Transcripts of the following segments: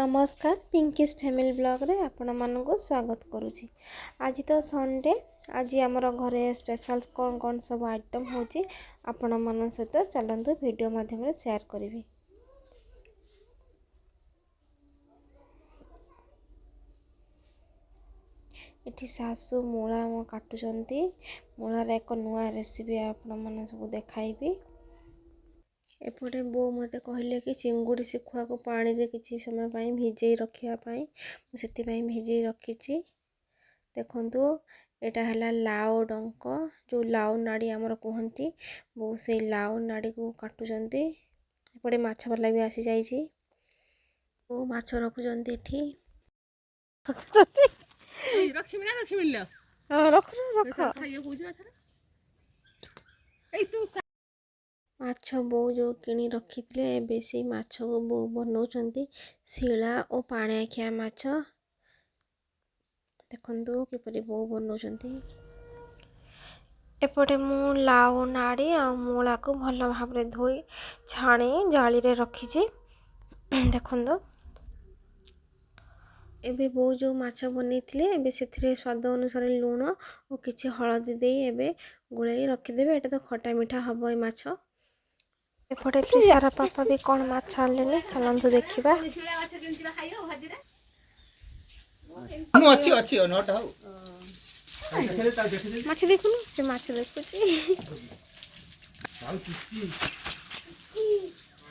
नमस्कार pinkies family blog रे आपण मानक स्वागत करुच्ची। आज तो संडे, आज आमर घरे स्पेशल कौन कौन सब आइटम होची आपण मान सहित चलतु वीडियो माध्यम शेयर करी। इठी सासू मूला काटुचंती। मूलार एक नुआ रेसिपी आपण मान सब देखाइबी। एपटे बो मते कहले कि चिंगुड़ी शिखुआ को पानी रे किछि समय पाई भिजई रखिया पाई सेति पाई भिजई रखिछि। देखंतु एटा हला लाउ डंक जो लाउ नाड़ी हमर कहंती बो से लाउ नाड़ी को काटुचंती। एपटे माछ वाला भी आसी जाईछि। ओ माछ रखुचंती एठी रखिमिना रखिमिल्लो रख रख खाइयो पूछो एथरा एई तू माछ बो जो किणी रखिଥିଲେ ଏବେ ସେଇ ମାଛକୁ ବो ବନଉଛନ୍ତି ଶିଳା ଓ ପାଣିଆଖିଆ ମାଛ। ଦେଖନ୍ତୁ କିପରି ବो ବନଉଛନ୍ତି। ଏପଟେ ମୁଁ ଲାଉ ନାଡ଼ି ଆଉ ମୂଳାକୁ ଭଲ ଭାବରେ ଧୋଇ ଛାଣି ଜାଳିରେ ରଖିଛି। ଦେଖନ୍ତୁ ଏବେ बो जो ମାଛ ବନେଇଥିଲେ ଏବେ ସେଥିରେ ସ୍ୱାଦ ଅନୁସାରେ ଲୁଣ ଓ କିଛି ହଳଦୀ ଦେଇ ଏବେ ଗୋଳେଇ ରଖିଦେବେ। ଏଟା ତ ଖଟା ମିଠା ହବ ଏ ମାଛ। एपटे पिसारा पापा भी कौन माछ आनले चलंतु देखिबा। मु अछि अछि नोट हो माछ देखुनु से माछ देखुची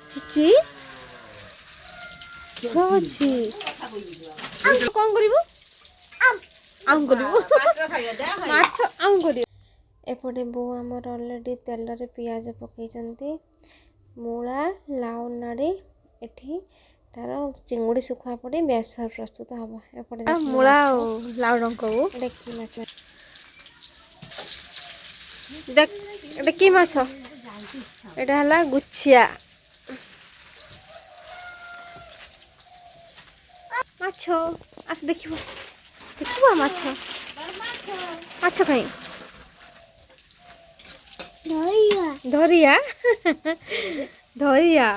चिची छोची हम कोन करिवो आम करिवो माछ आम करिवो। एपटे बो हमर ऑलरेडी तेल रे पियाज पकैचंती। मूला लाउ नाड़ी एठी तार चिंगुड़ी सुखा पड़ी बेसर प्रस्तुत हम। एपटे मूला लाउ डंक देखी माछ देख एटा की माछ एटा हला गुच्छिया माछ आस देखिबो देखिबो माछ माछ खाई धरिया धरिया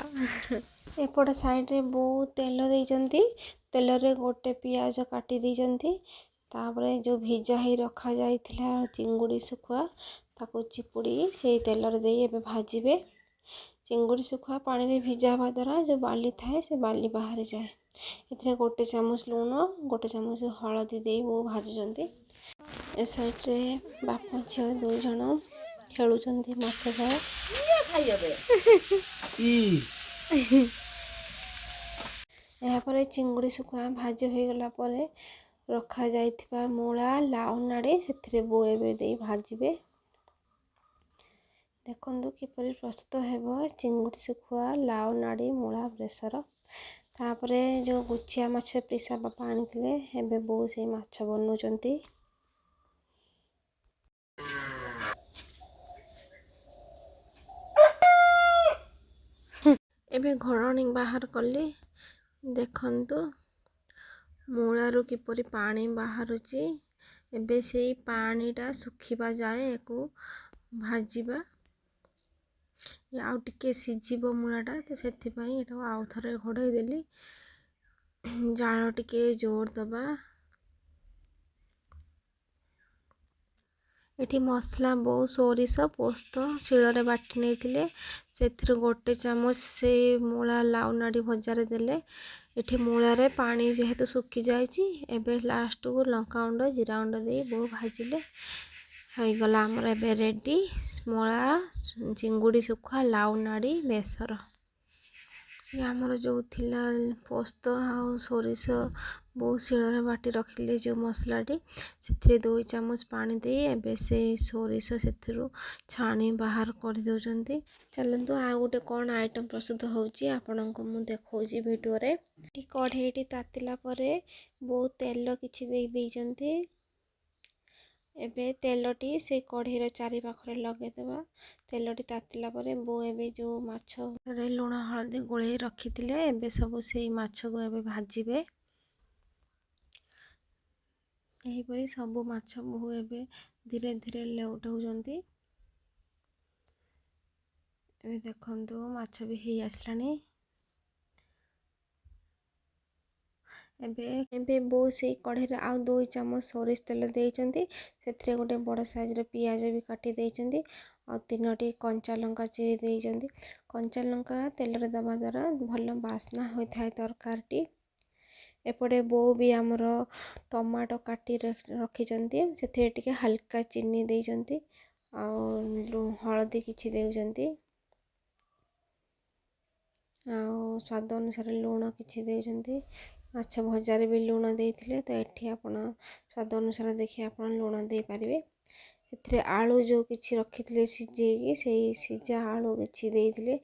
एपट साइड रे बहुत तेल देइचंती। तेल रे गोटे पियाज काटी देइचंती। तापरे जो भिजा ही रखा जाइथिला चिंगुड़ी सुखुआ ताको चिपुड़ी से तेल रे देई एबे भाजिबे। चिंगुड़ी सुखुआ पानी रे भिजा हवा द्वारा जो बाली थाए से बाली बाहर जाए। एथरे गोटे चामच लूण गोटे चामच हळदी देई वो भाजुचंती। ए साइड रे बापा झियो दो जण खेलुचंती माछ सह यहाँ पर चिंगुड़ी सुखुआ भाजी हो गला परे रखा जाइथिबा मूला लाउ नाड़ी सेथिरे बो एबे देई भाजिबे। देखंतु किपरि प्रस्तुत हेबो चिंगुड़ी सुखुआ लाउ नाड़ी मूला बेसर। तापरे जो गुच्छिया माछ पिसा बापा आनिथिले एबे बो से माछ बनउचंती। एबे घरणी बाहर कली देखंतु मूलारू किपरि पानी बाहरुची। एबे से पानीटा सुखिबा जाए एको भाजिबा आउ टिके सिझिबो मूलाटा तो सेथि पई एटा आउ थरे घोड़ाई देली जाळ टिके जोर दबा। एठी मसला बो सोरिष पोस्त शिଳରେ बाटी नेइथिले सेथिर गोटे चामच से मूला लाउ नाड़ी भजारे देले। एठी मूला रे पानी जेहेतु सुखी जाइछि एबे लास्ट को लंका गुंड जीरा गुंड दे बो भाजिले होई गला हमर एबे रेडी मूला चिंगुड़ी सुखा लाउ नाड़ी बेसर। ये हमर जो थिला पोस्त आ सोरिष बो शिଳରେ बाटी रखिले जो मसलाटी सेथिरे 2 चामच पानी दे एबे से सोरिष सेथिरु छाणी बाहर कर दउचंती। चलंतु आ गोटे कोन आइटम प्रस्तुत होउची आपनको मु देखौची वीडियो रे। टी कढ़ेईटी तातिला परे बो तेल किछि देई देइचंती। एबे तेलटी से कढ़ेई रे चारि पाखरे लगे देबा। तेलटी तातिला परे बो एबे जो माछ रे लूण हळदी गोळेई रखिथिले एबे सब सेई माछ को एबे भाजिबे। एही परी सब माछ बो एबे धीरे धीरे लेउटौचंती। एबे देखंतु माछ भी हेई आसलानी। ଏବେ ବୋଉ ସେଇ କଢ଼େଇରେ ଆଉ 2 ଚାମଚ ସୋରିଷ ତେଲ ଦେଇଛନ୍ତି। ସେଥିରେ ଗୋଟେ ବଡ଼ ସାଇଜ୍ର ପିଆଜ ବି କାଟି ଦେଇଛନ୍ତି ଆଉ 3ଟି କଞ୍ଚା ଲଙ୍କା ଚିରି ଦେଇଛନ୍ତି। କଞ୍ଚା ଲଙ୍କା ତେଲରେ ଦେବା ଦ୍ୱାରା ଭଲ ବାସ୍ନା ହୋଇଥାଏ ତରକାରୀଟି। ଏପଟେ ବୋଉ ବି ଆମର ଟମାଟୋ କାଟି ରଖିଛନ୍ତି। ସେଥିରେ ଟିକେ ହାଲକା ଚିନି ଦେଇଛନ୍ତି ଆଉ ହଳଦୀ କିଛି ଦେଉଛନ୍ତି ଆଉ ସ୍ୱାଦ ଅନୁସାରେ ଲୁଣ କିଛି ଦେଉଛନ୍ତି। ମାଛ ଭଜାରେ ବି ଲୁଣ ଦେଇଥିଲେ, ତ ଏଠି ଆପଣ ସ୍ୱାଦ ଅନୁସାରେ ଦେଖି ଆପଣ ଲୁଣ ଦେଇପାରିବେ। ସେଥିରେ ଆଳୁ ଯେଉଁ କିଛି ରଖିଥିଲେ ସିଝେଇକି, ସେଇ ସିଝା ଆଳୁ କିଛି ଦେଇଥିଲେ।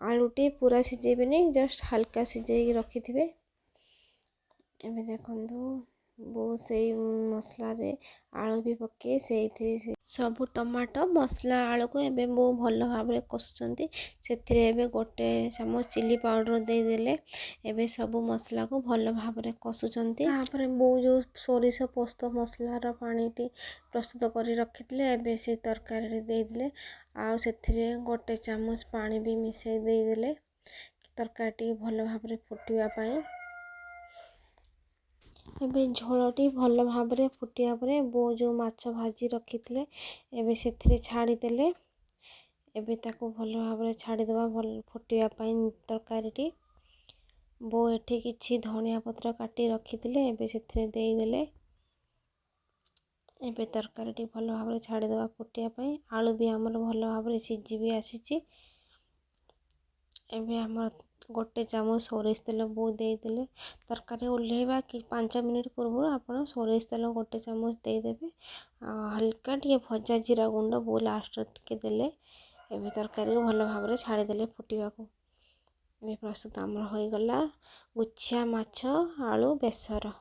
ଆଳୁଟି ପୁରା ସିଝେଇବେନି, ଜଷ୍ଟ ହାଲକା ସିଝେଇକି ରଖିଥିବେ। ଏବେ ଦେଖନ୍ତୁ ବୋଉ ସେଇ ମସଲାରେ ଆଳୁ ବି ପକାଇ ସେଇଥିରେ ସବୁ ଟମାଟୋ ମସଲା ଆଳୁକୁ ଏବେ ବୋଉ ଭଲ ଭାବରେ କଷୁଛନ୍ତି। ସେଥିରେ ଏବେ 1 ଚାମଚ ଚିଲି ପାଉଡ଼ର ଦେଇଦେଲେ। ଏବେ ସବୁ ମସଲାକୁ ଭଲ ଭାବରେ କଷୁଛନ୍ତି। ତାପରେ ବୋଉ ଯେଉଁ ସୋରିଷ ପୋସ୍ତ ମସଲାର ପାଣିଟି ପ୍ରସ୍ତୁତ କରି ରଖିଥିଲେ, ଏବେ ସେ ତରକାରୀରେ ଦେଇଦେଲେ ଆଉ ସେଥିରେ 1 ଚାମଚ ପାଣି ବି ମିଶାଇ ଦେଇଦେଲେ ତରକାରୀଟି ଭଲ ଭାବରେ ଫୁଟିବା ପାଇଁ। ଏବେ ଝୋଳଟି ଭଲ ଭାବରେ ଫୁଟିବା ପରେ ବୋଉ ଯେଉଁ ମାଛ ଭାଜି ରଖିଥିଲେ ଏବେ ସେଥିରେ ଛାଡ଼ିଦେଲେ। ଏବେ ତାକୁ ଭଲ ଭାବରେ ଛାଡ଼ିଦେବା ଭଲ ଫୁଟିବା ପାଇଁ ତରକାରୀଟି। ବୋଉ ଏଠି କିଛି ଧନିଆ ପତ୍ର କାଟି ରଖିଥିଲେ, ଏବେ ସେଥିରେ ଦେଇଦେଲେ। ଏବେ ତରକାରୀଟି ଭଲ ଭାବରେ ଛାଡ଼ିଦେବା ଫୁଟିବା ପାଇଁ। ଆଳୁ ବି ଆମର ଭଲ ଭାବରେ ସିଝି ବି ଆସିଛି। ଏବେ ଆମର 1 ଚାମଚ ସୋରିଷ ତେଲ ବୋଉ ଦେଇଦେଲେ। ତରକାରୀ ଓହ୍ଲେଇବା 5 ମିନିଟ୍ ପୂର୍ବରୁ ଆପଣ ସୋରିଷ ତେଲ 1 ଚାମଚ ଦେଇଦେବେ ଆଉ ହାଲକା ଟିକେ ଭଜା ଜିରା ଗୁଣ୍ଡ ବୋଉ ଲାଷ୍ଟରେ ଟିକେ ଦେଲେ। ଏବେ ତରକାରୀକୁ ଭଲ ଭାବରେ ଛାଡ଼ିଦେଲେ ଫୁଟିବାକୁ। ଏବେ ପ୍ରସ୍ତୁତ ଆମର ହୋଇଗଲା ଗୁଚ୍ଛା ମାଛ ଆଳୁ ବେସର।